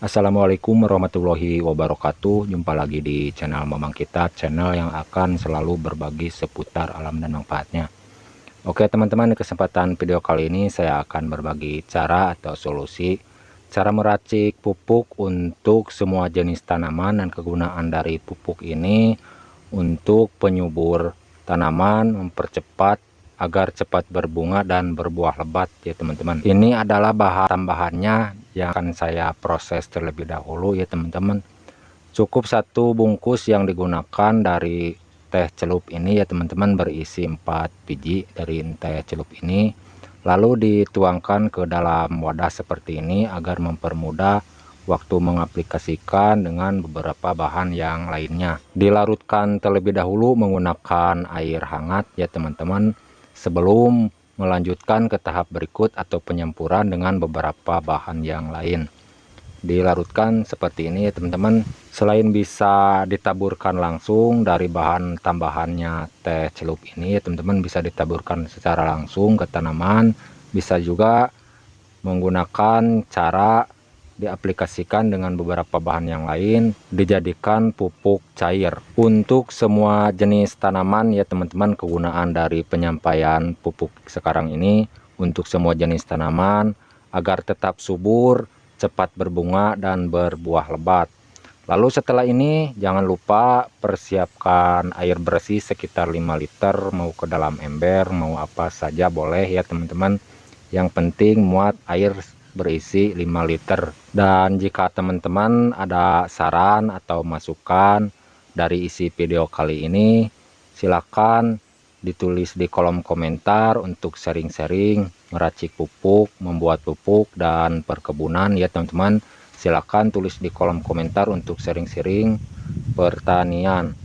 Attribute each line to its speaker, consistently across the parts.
Speaker 1: Assalamualaikum warahmatullahi wabarakatuh. Jumpa lagi di channel Mamang Kita, channel yang akan selalu berbagi seputar alam dan manfaatnya. Oke teman-teman, di kesempatan video kali ini saya akan berbagi cara atau solusi cara meracik pupuk untuk semua jenis tanaman dan kegunaan dari pupuk ini untuk penyubur tanaman, mempercepat agar cepat berbunga dan berbuah lebat ya teman-teman. Ini adalah bahan tambahannya yang akan saya proses terlebih dahulu ya teman-teman. Cukup satu bungkus yang digunakan dari teh celup ini ya teman-teman, berisi 4 biji dari teh celup ini. Lalu dituangkan ke dalam wadah seperti ini agar mempermudah waktu mengaplikasikan dengan beberapa bahan yang lainnya. Dilarutkan terlebih dahulu menggunakan air hangat ya teman-teman, sebelum melanjutkan ke tahap berikut atau penyempuran dengan beberapa bahan yang lain. Dilarutkan seperti ini ya teman-teman. Selain bisa ditaburkan langsung dari bahan tambahannya teh celup ini ya teman-teman, bisa ditaburkan secara langsung ke tanaman, bisa juga menggunakan cara diaplikasikan dengan beberapa bahan yang lain, dijadikan pupuk cair untuk semua jenis tanaman ya teman-teman. Kegunaan dari penyampaian pupuk sekarang ini untuk semua jenis tanaman agar tetap subur, cepat berbunga dan berbuah lebat. Lalu setelah ini jangan lupa persiapkan air bersih sekitar 5 liter, mau ke dalam ember mau apa saja boleh ya teman-teman, yang penting muat air berisi 5 liter. Dan jika teman-teman ada saran atau masukan dari isi video kali ini, silakan ditulis di kolom komentar untuk sharing-sharing meracik pupuk, membuat pupuk dan perkebunan ya teman-teman. Silakan tulis di kolom komentar untuk sharing-sharing pertanian.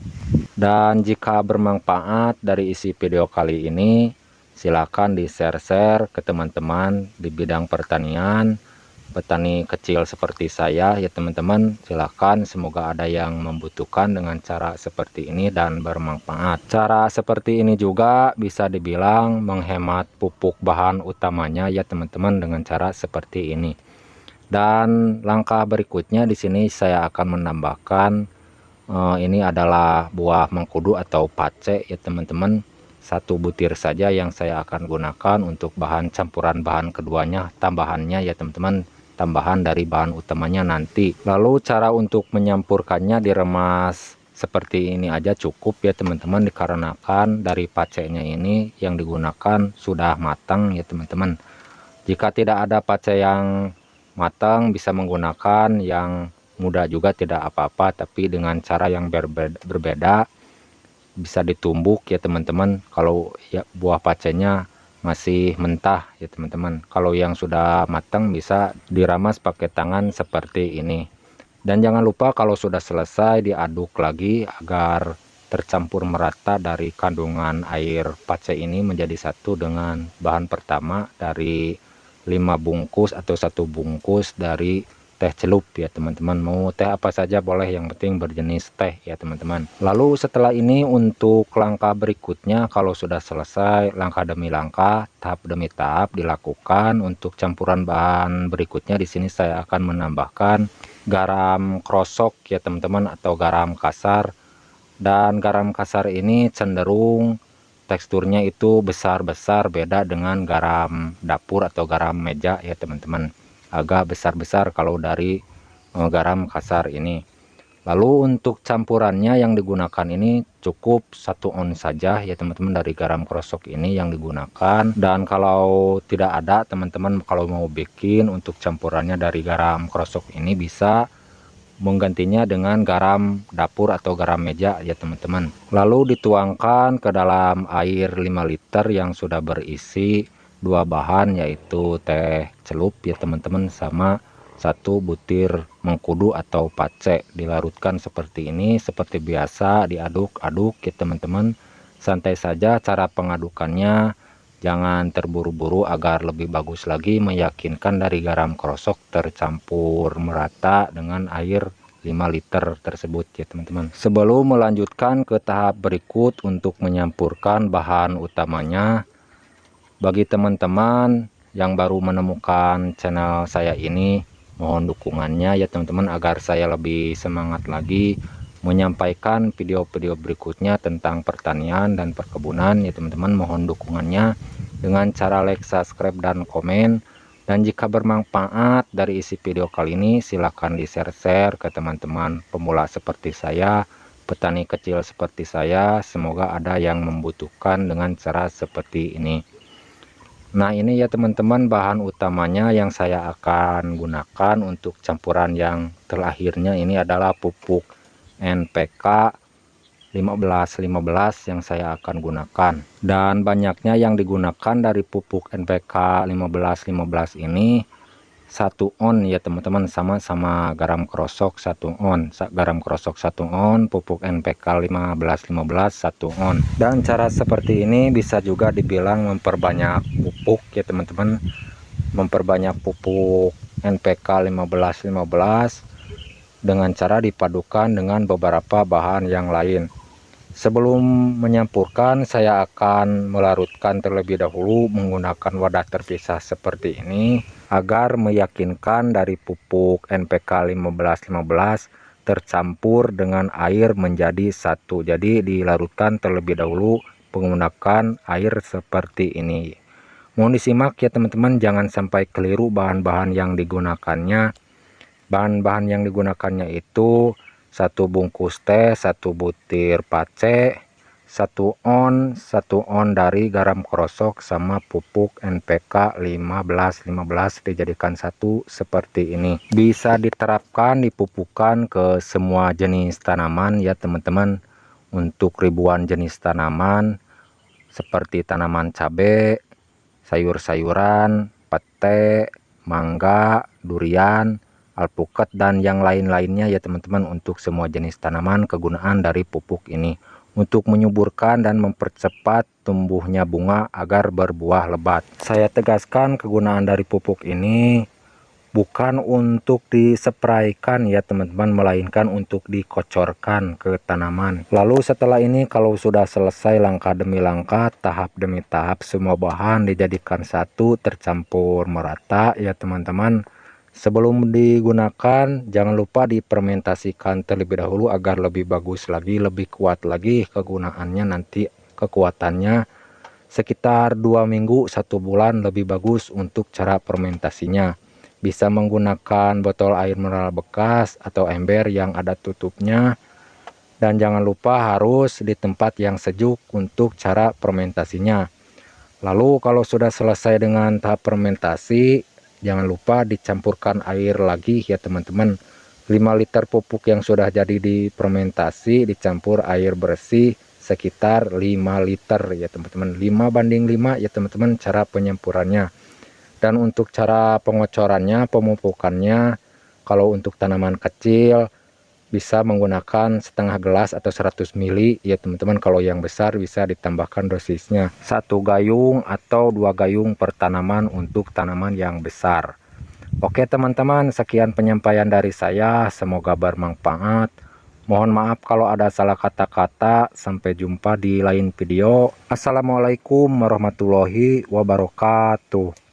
Speaker 1: Dan jika bermanfaat dari isi video kali ini, silakan di share-share ke teman-teman di bidang pertanian, petani kecil seperti saya ya teman-teman. Silakan, semoga ada yang membutuhkan dengan cara seperti ini dan bermanfaat. Cara seperti ini juga bisa dibilang menghemat pupuk bahan utamanya ya teman-teman, dengan cara seperti ini. Dan langkah berikutnya di sini saya akan menambahkan ini adalah buah mengkudu atau pace ya teman-teman, satu butir saja yang saya akan gunakan untuk bahan campuran bahan keduanya, tambahannya ya teman-teman, tambahan dari bahan utamanya nanti. Lalu cara untuk menyampurkannya diremas seperti ini aja cukup ya teman-teman, dikarenakan dari pacenya ini yang digunakan sudah matang ya teman-teman. Jika tidak ada pace yang matang, bisa menggunakan yang muda juga tidak apa-apa, tapi dengan cara yang berbeda. Bisa ditumbuk ya teman-teman kalau ya buah pacenya masih mentah ya teman-teman. Kalau yang sudah matang bisa diramas pakai tangan seperti ini. Dan jangan lupa kalau sudah selesai diaduk lagi agar tercampur merata dari kandungan air pace ini menjadi satu dengan bahan pertama dari 5 bungkus atau satu bungkus dari teh celup ya teman-teman. Mau teh apa saja boleh, yang penting berjenis teh ya teman-teman. Lalu setelah ini untuk langkah berikutnya, kalau sudah selesai langkah demi langkah, tahap demi tahap dilakukan. Untuk campuran bahan berikutnya di sini saya akan menambahkan garam krosok ya teman-teman, atau garam kasar. Dan garam kasar ini cenderung teksturnya itu besar-besar, beda dengan garam dapur atau garam meja ya teman-teman, agak besar-besar kalau dari garam kasar ini. Lalu untuk campurannya yang digunakan ini cukup 1 ons saja ya teman-teman dari garam krosok ini yang digunakan. Dan kalau tidak ada teman-teman, kalau mau bikin untuk campurannya dari garam krosok ini, bisa menggantinya dengan garam dapur atau garam meja ya teman-teman. Lalu dituangkan ke dalam air 5 liter yang sudah berisi 2 bahan, yaitu teh celup ya teman-teman sama 1 butir mengkudu atau pace. Dilarutkan seperti ini, seperti biasa diaduk-aduk ya teman-teman. Santai saja cara pengadukannya, jangan terburu-buru agar lebih bagus lagi meyakinkan dari garam krosok tercampur merata dengan air 5 liter tersebut ya teman-teman. Sebelum melanjutkan ke tahap berikut untuk menyampurkan bahan utamanya, bagi teman-teman yang baru menemukan channel saya ini, Mohon dukungannya ya teman-teman, agar saya lebih semangat lagi menyampaikan video-video berikutnya tentang pertanian dan perkebunan ya teman-teman. Mohon dukungannya dengan cara like, subscribe, dan komen. Dan jika bermanfaat dari isi video kali ini, silahkan di share ke teman-teman pemula seperti saya, petani kecil seperti saya. Semoga ada yang membutuhkan dengan cara seperti ini. Nah ini ya teman-teman, bahan utamanya yang saya akan gunakan untuk campuran yang terakhirnya ini adalah pupuk NPK 15-15 yang saya akan gunakan. Dan banyaknya yang digunakan dari pupuk NPK 15-15 ini 1 on ya teman-teman, sama garam krosok 1 on. Garam krosok 1 on, pupuk NPK 15-15 1 on. Dan cara seperti ini bisa juga dibilang memperbanyak pupuk ya teman-teman, memperbanyak pupuk NPK 15-15 dengan cara dipadukan dengan beberapa bahan yang lain. Sebelum menyampurkan, saya akan melarutkan terlebih dahulu menggunakan wadah terpisah seperti ini, agar meyakinkan dari pupuk NPK 15-15 tercampur dengan air menjadi satu. Jadi dilarutkan terlebih dahulu menggunakan air seperti ini. Mohon disimak ya teman-teman, jangan sampai keliru bahan-bahan yang digunakannya. Bahan-bahan yang digunakannya itu 1 bungkus teh, 1 butir pace, 1 on dari garam krosok sama pupuk NPK 15-15 dijadikan satu seperti ini. Bisa diterapkan dipupukan ke semua jenis tanaman ya teman-teman. Untuk ribuan jenis tanaman seperti tanaman cabai, sayur-sayuran, pete, mangga, durian, alpukat, dan yang lain-lainnya ya teman-teman. Untuk semua jenis tanaman kegunaan dari pupuk ini untuk menyuburkan dan mempercepat tumbuhnya bunga agar berbuah lebat. Saya tegaskan kegunaan dari pupuk ini bukan untuk dispraykan ya teman-teman, melainkan untuk dikocorkan ke tanaman. Lalu setelah ini kalau sudah selesai langkah demi langkah, tahap demi tahap, semua bahan dijadikan satu tercampur merata ya teman-teman. Sebelum digunakan jangan lupa difermentasikan terlebih dahulu agar lebih bagus lagi, lebih kuat lagi kegunaannya nanti. Kekuatannya sekitar 2 minggu 1 bulan lebih bagus untuk cara fermentasinya. Bisa menggunakan botol air mineral bekas atau ember yang ada tutupnya. Dan jangan lupa harus di tempat yang sejuk untuk cara fermentasinya. Lalu kalau sudah selesai dengan tahap fermentasi, jangan lupa dicampurkan air lagi ya teman-teman. 5 liter pupuk yang sudah jadi difermentasi dicampur air bersih sekitar 5 liter ya teman-teman. 5:5 ya teman-teman cara penyampurannya. Dan untuk cara pengocorannya, pemupukannya, kalau untuk tanaman kecil bisa menggunakan setengah gelas atau 100 ml ya teman-teman. Kalau yang besar bisa ditambahkan dosisnya 1 gayung atau 2 gayung per tanaman untuk tanaman yang besar. Oke teman-teman, sekian penyampaian dari saya, semoga bermanfaat. Mohon maaf kalau ada salah kata-kata. Sampai jumpa di lain video. Assalamualaikum warahmatullahi wabarakatuh.